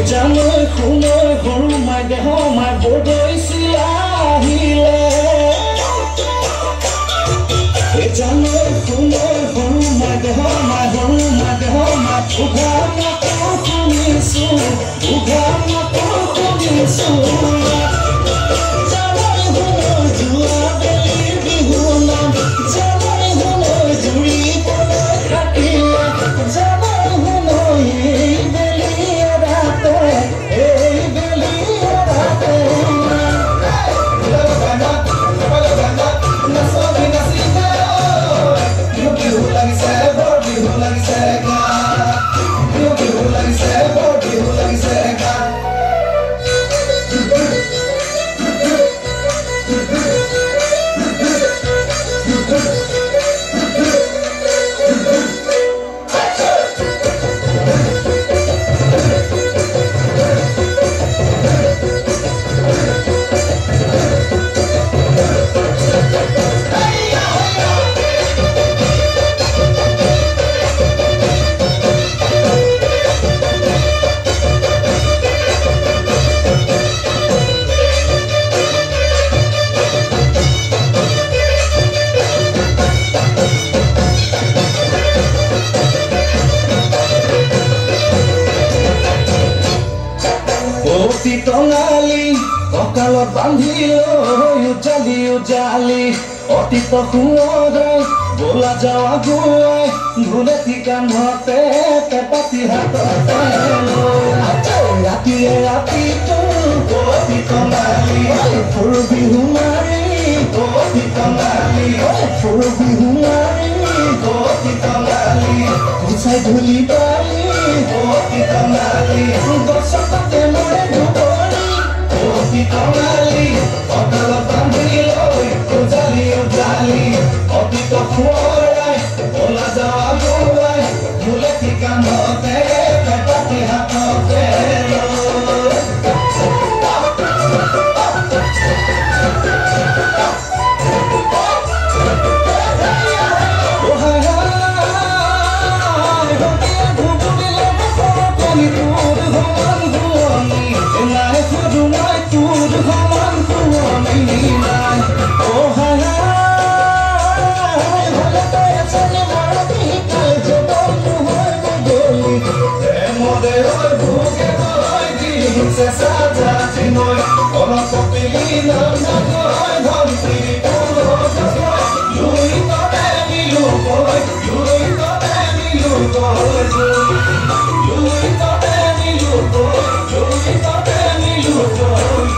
জানৈ শুনৈ সৰু মাই দেহ মাই বদৈছিলা আহিলে জানৈ শুনৈ সৰু মাই দেহ মাই উঘা মাতো শুনিছো জানৈ শুনৈ জোৰা বেলি বিহু নাম জানৈ শুনৈ জুৰি পলৈ থাকিলে জানৈ শুনৈ এই বেলি ৰাতে টঙালি কঁকালত বান্ধি লৈ উজালি অতীত সোঁৱৰাই বোলা যাওঁ আগুৱাই ধুলেটি কান্ধতে পেপাতি হাততে ৰাতিয়ে ৰাতিটো অতি টঙালি ফুৰ বিহু মাৰি অতি টঙালি ফুৰ বিহু মাৰি অতি টঙালি গুচাই ধূলি পালি অতি টঙালি গছতে মৰে ধুবৰি অতি টঙালি কঁকালত বান্ধি লৈ উজালি অতীত সোঁৱৰাই বোলা যাওঁ আগুৱাই ধুলেটি কান্ধতে পেপাতি হাততে Luis,